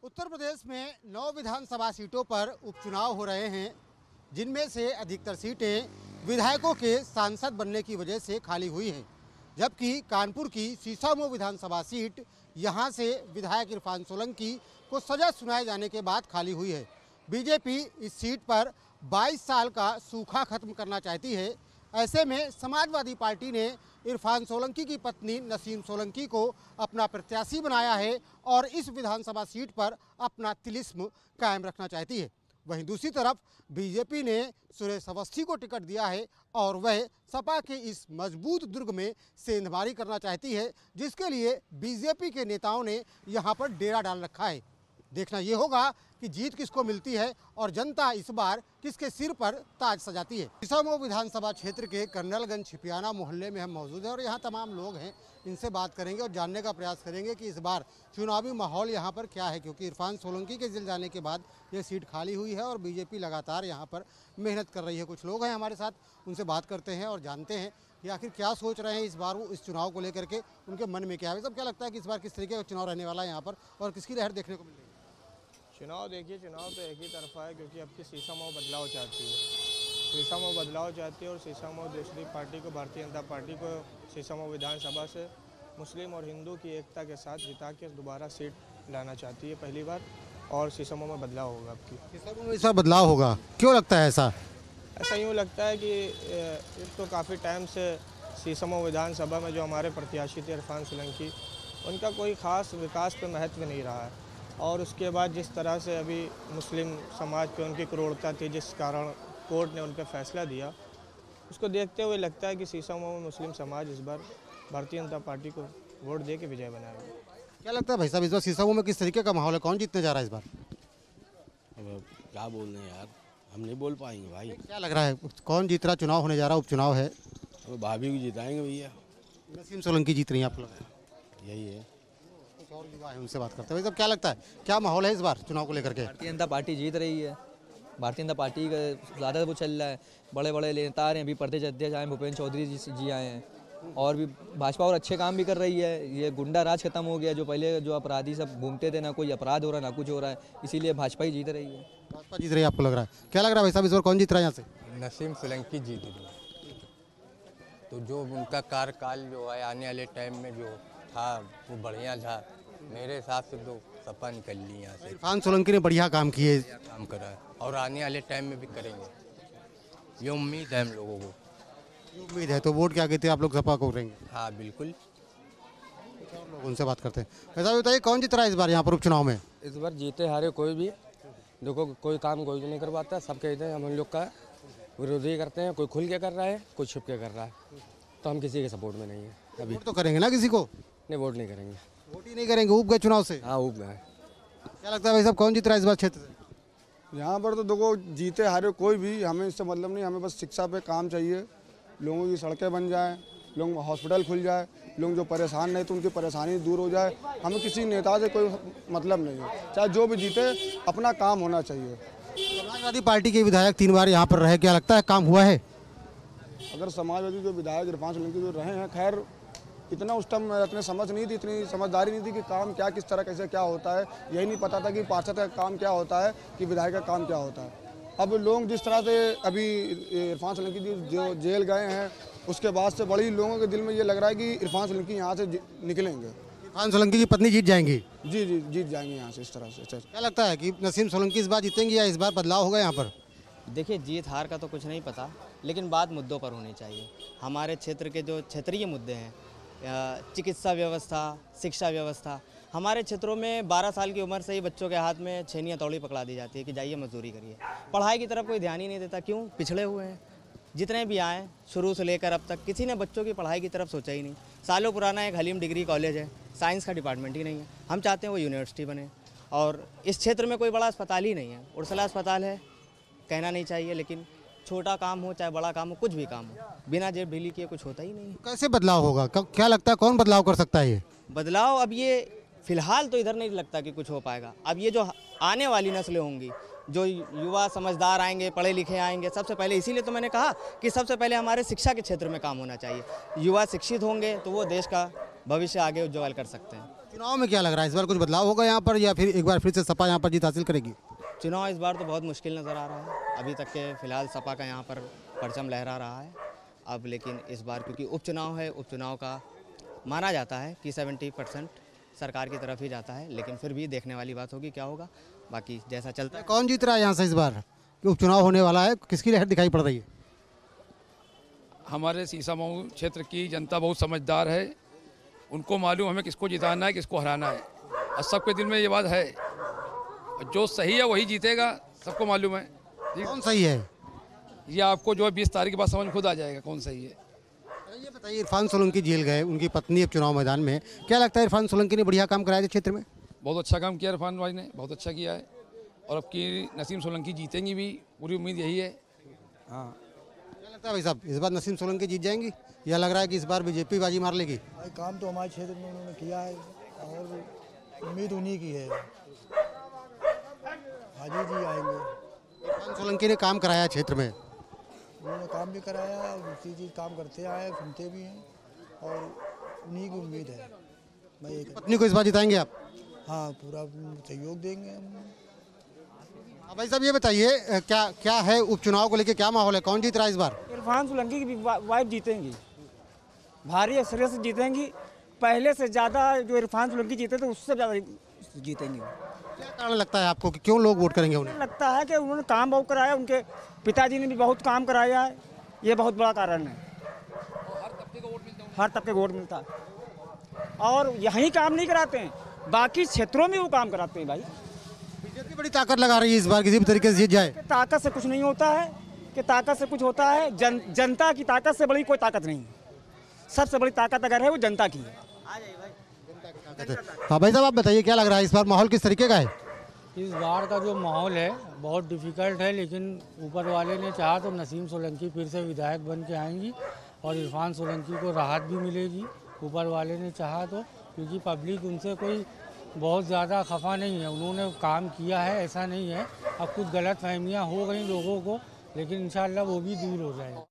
उत्तर प्रदेश में 9 विधानसभा सीटों पर उपचुनाव हो रहे हैं, जिनमें से अधिकतर सीटें विधायकों के सांसद बनने की वजह से खाली हुई हैं, जबकि कानपुर की सीसामऊ विधानसभा सीट यहां से विधायक इरफान सोलंकी को सजा सुनाए जाने के बाद खाली हुई है। बीजेपी इस सीट पर 22 साल का सूखा खत्म करना चाहती है। ऐसे में समाजवादी पार्टी ने इरफान सोलंकी की पत्नी नसीम सोलंकी को अपना प्रत्याशी बनाया है और इस विधानसभा सीट पर अपना तिलिस्म कायम रखना चाहती है। वहीं दूसरी तरफ बीजेपी ने सुरेश अवस्थी को टिकट दिया है और वह सपा के इस मजबूत दुर्ग में सेंधमारी करना चाहती है, जिसके लिए बीजेपी के नेताओं ने यहां पर डेरा डाल रखा है। देखना ये होगा कि जीत किसको मिलती है और जनता इस बार किसके सिर पर ताज सजाती है। सीसामऊ विधानसभा क्षेत्र के कर्नलगंज छिपियाना मोहल्ले में हम मौजूद हैं और यहाँ तमाम लोग हैं, इनसे बात करेंगे और जानने का प्रयास करेंगे कि इस बार चुनावी माहौल यहाँ पर क्या है, क्योंकि इरफान सोलंकी के जेल जाने के बाद ये सीट खाली हुई है और बीजेपी लगातार यहाँ पर मेहनत कर रही है। कुछ लोग हैं हमारे साथ, उनसे बात करते हैं और जानते हैं कि आखिर क्या सोच रहे हैं इस बार वो इस चुनाव को लेकर के, उनके मन में क्या है। सब क्या लगता है कि इस बार किस तरीके का चुनाव रहने वाला है यहाँ पर और किसकी लहर देखने को मिल रही है? चुनाव देखिए, चुनाव तो एक ही तरफा है, क्योंकि अब की सीसामऊ बदलाव चाहती है। सीसामऊ बदलाव चाहती है और सीसामऊ दूसरी पार्टी को, भारतीय जनता पार्टी को सीसामऊ विधानसभा से मुस्लिम और हिंदू की एकता के साथ जिता के दोबारा सीट लाना चाहती है पहली बार, और सीसामऊ में बदलाव होगा। अब की सीसामऊ में इस बार बदलाव होगा, क्यों लगता है ऐसा? ऐसा यूँ लगता है कि एक तो काफ़ी टाइम से सीसामऊ विधानसभा में जो हमारे प्रत्याशी थे इरफान सोलंकी, उनका कोई ख़ास विकास पे महत्व नहीं रहा है, और उसके बाद जिस तरह से अभी मुस्लिम समाज पे उनकी क्रूरता थी, जिस कारण कोर्ट ने उन पर फैसला दिया, उसको देखते हुए लगता है कि सीसामऊ में मुस्लिम समाज इस बार भारतीय जनता पार्टी को वोट दे के विजय बनाएगा। क्या लगता है भाई साहब, इस बार सीसामऊ में किस तरीके का माहौल है, कौन जीतने जा रहा है इस बार? अब क्या बोल रहे हैं यार, हम नहीं बोल पाएंगे भाई। क्या लग रहा है कौन जीत रहा? चुनाव होने जा रहा है, उपचुनाव है। अब भाभी को जिताएंगे भैया। नसीम सोलंकी जीत रही है, आपको लग रहा है? यही है। कुछ और युवा है, उनसे बात करते हैं। भाई साहब क्या लगता है, क्या माहौल है इस बार चुनाव को लेकर के? भारतीय जनता पार्टी जीत रही है। भारतीय जनता पार्टी का ज़्यादा वो चल रहा है, बड़े बड़े नेता आ रहे हैं, अभी प्रदेश अध्यक्ष आए भूपेंद्र चौधरी जी आए हैं, और भी भाजपा और अच्छे काम भी कर रही है। ये गुंडा राज खत्म हो गया, जो पहले जो अपराधी सब घूमते थे, ना कोई अपराध हो रहा ना कुछ हो रहा है, इसीलिए भाजपा ही जीत रही है। भाजपा जीत रही है, आपको लग रहा है? क्या लग रहा है भाई साहब, इस बार कौन जीत रहा है यहाँ से? नसीम सोलंकी जीत रही है। तो जो उनका कार्यकाल जो है आने वाले टाइम में जो था वो बढ़िया था, मेरे हिसाब से तो सपा निकल ली यहाँ से। इरफान सोलंकी ने बढ़िया काम किए, काम करा है और आने वाले टाइम में भी करेंगे, ये उम्मीद है हम लोगों को। उम्मीद है, तो वोट क्या कहते हैं आप लोग, सपा को करेंगे? हाँ बिल्कुल। लोग उनसे बात करते हैं। ऐसा बताइए कौन जीत रहा है इस बार यहाँ पर उपचुनाव में? इस बार जीते हारे कोई भी, देखो कोई काम कोई नहीं कर पाता, सब कहते हैं हम लोग का विरोधी करते हैं, कोई खुल के कर रहा है कोई छुप के कर रहा है, तो हम किसी के सपोर्ट में नहीं है अभी। वोट तो करेंगे ना किसी को? नहीं, वोट नहीं करेंगे। वोट ही नहीं करेंगे, ऊब गए चुनाव से? हाँ, ऊब गए। क्या लगता है भाई साहब, कौन जीत रहा है इस बार क्षेत्र से? यहाँ पर तो देखो जीते हारे कोई भी, हमें इससे मतलब नहीं, हमें बस शिक्षा पे काम चाहिए, लोगों की सड़कें बन जाएं, लोग हॉस्पिटल खुल जाए, लोग जो परेशान नहीं तो उनकी परेशानी दूर हो जाए। हमें किसी नेता से कोई मतलब नहीं है, चाहे जो भी जीते, अपना काम होना चाहिए। समाजवादी पार्टी के विधायक 3 बार यहाँ पर रहे, क्या लगता है काम हुआ है? अगर समाजवादी जो विधायक इरफान सोलंकी जो रहे हैं, खैर इतना उस टाइम इतने समझ नहीं थी, इतनी समझदारी नहीं थी कि काम क्या किस तरह कैसे क्या होता है, यही नहीं पता था कि पार्षद का काम क्या होता है, कि विधायक का काम क्या होता है। अब लोग जिस तरह से अभी इरफान सोलंकी जी जो जेल गए हैं, उसके बाद से बड़ी लोगों के दिल में ये लग रहा है कि इरफान सोलंकी यहाँ से निकलेंगे। इरफान सोलंकी की पत्नी जीत जाएंगी? जी जी, जीत जाएंगे यहाँ से इस तरह से। क्या लगता है कि नसीम सोलंकी इस बार जीतेंगी या इस बार बदलाव होगा यहाँ पर? देखिए, जीत हार का तो कुछ नहीं पता, लेकिन बात मुद्दों पर होनी चाहिए। हमारे क्षेत्र के जो क्षेत्रीय मुद्दे हैं, चिकित्सा व्यवस्था, शिक्षा व्यवस्था, हमारे क्षेत्रों में 12 साल की उम्र से ही बच्चों के हाथ में छेनी तौड़ी पकड़ा दी जाती है कि जाइए मजदूरी करिए। पढ़ाई की तरफ कोई ध्यान ही नहीं देता। क्यों? पिछड़े हुए हैं। जितने भी आए शुरू से लेकर अब तक किसी ने बच्चों की पढ़ाई की तरफ सोचा ही नहीं। सालों पुराना एक हलीम डिग्री कॉलेज है, साइंस का डिपार्टमेंट ही नहीं है। हम चाहते हैं वो यूनिवर्सिटी बने, और इस क्षेत्र में कोई बड़ा अस्पताल ही नहीं है। उर्सला अस्पताल है, कहना नहीं चाहिए, लेकिन छोटा काम हो चाहे बड़ा काम हो, कुछ भी काम हो, बिना जेब ढीली किए कुछ होता ही नहीं है। कैसे बदलाव होगा, क्या लगता है कौन बदलाव कर सकता है? ये बदलाव अब ये फिलहाल तो इधर नहीं लगता कि कुछ हो पाएगा। अब ये जो आने वाली नस्लें होंगी, जो युवा समझदार आएंगे, पढ़े लिखे आएंगे, सबसे पहले इसीलिए तो मैंने कहा कि सबसे पहले हमारे शिक्षा के क्षेत्र में काम होना चाहिए। युवा शिक्षित होंगे तो वो देश का भविष्य आगे उज्ज्वल कर सकते हैं। चुनाव में क्या लग रहा है, इस बार कुछ बदलाव होगा यहाँ पर या फिर एक बार फिर से सपा यहाँ पर जीत हासिल करेगी? चुनाव इस बार तो बहुत मुश्किल नज़र आ रहा है। अभी तक के फिलहाल सपा का यहाँ पर परचम लहरा रहा है। अब लेकिन इस बार क्योंकि उपचुनाव है, उपचुनाव का माना जाता है कि 70% सरकार की तरफ ही जाता है, लेकिन फिर भी देखने वाली बात होगी क्या होगा। बाकी जैसा चलता है। कौन जीत रहा है यहाँ से इस बार? उपचुनाव होने वाला है, किसकी लहर दिखाई पड़ रही है? हमारे सीसामऊ क्षेत्र की जनता बहुत समझदार है, उनको मालूम हमें किसको जिताना है, किसको हराना है, और सबके दिल में ये बात है, जो सही है वही जीतेगा, सबको मालूम है। कौन सही है ये आपको जो है 20 तारीख के बाद समझ खुद आ जाएगा कौन सही है। ये बताइए, इरफान सोलंकी जेल गए, उनकी पत्नी अब चुनाव मैदान में, क्या लगता है इरफान सोलंकी ने बढ़िया काम कराया क्षेत्र में? बहुत अच्छा काम किया इरफान भाई ने, बहुत अच्छा किया है, और अब की नसीम सोलंकी जीतेंगी भी, पूरी उम्मीद यही है। हाँ, क्या लगता है भाई साहब, इस बार नसीम सोलंकी जीत जाएंगी या लग रहा है कि इस बार बीजेपी बाजी मार लेगी? भाई काम तो हमारे क्षेत्र में उन्होंने किया है और उम्मीद उन्हीं की है। हाजी जी आएंगे। इरफान सोलंकी ने काम कराया क्षेत्र में, उन्होंने काम भी कराया और दूसरी चीज़ काम करते आए, सुनते भी हैं और उन्हीं की उम्मीद है। मैं एक पत्नी को इस बार जिताएंगे आप? हाँ, पूरा सहयोग देंगे हम। भाई साहब ये बताइए, क्या है उपचुनाव को लेकर, क्या माहौल है, कौन जीत रहा है इस बार? इरफान सोलंकी की वाइफ जीतेंगी, भारी अक्सरियत से जीतेंगी। पहले से ज़्यादा जो इरफान सोलंकी जीते थे उससे ज़्यादा जीतेंगी। क्या कारण लगता है आपको कि क्यों लोग वोट करेंगे उन्हें? लगता है कि उन्होंने काम बहुत कराया, उनके पिताजी ने भी बहुत काम कराया है, ये बहुत बड़ा कारण है। हर तबके को वोट मिलता है और यहीं काम नहीं कराते हैं, बाकी क्षेत्रों में वो काम कराते हैं। भाई बीजेपी बड़ी ताकत लगा रही है इस बार, किसी भी तरीके से जीत जाए। ताकत से कुछ नहीं होता है, कि ताकत से कुछ होता है। जनता की ताकत से बड़ी कोई ताकत नहीं है। सबसे बड़ी ताकत अगर है वो जनता की है। हाँ भाई साहब आप बताइए, क्या लग रहा है इस बार माहौल किस तरीके का है? इस बार का जो माहौल है बहुत डिफ़िकल्ट है, लेकिन ऊपर वाले ने चाहा तो नसीम सोलंकी फिर से विधायक बन के आएंगी और इरफान सोलंकी को राहत भी मिलेगी, ऊपर वाले ने चाहा तो, क्योंकि पब्लिक उनसे कोई बहुत ज़्यादा खफा नहीं है। उन्होंने काम किया है, ऐसा नहीं है। अब कुछ गलत फहमियाँ हो गई लोगों को, लेकिन इंशाल्लाह वो भी दूर हो जाएंगी।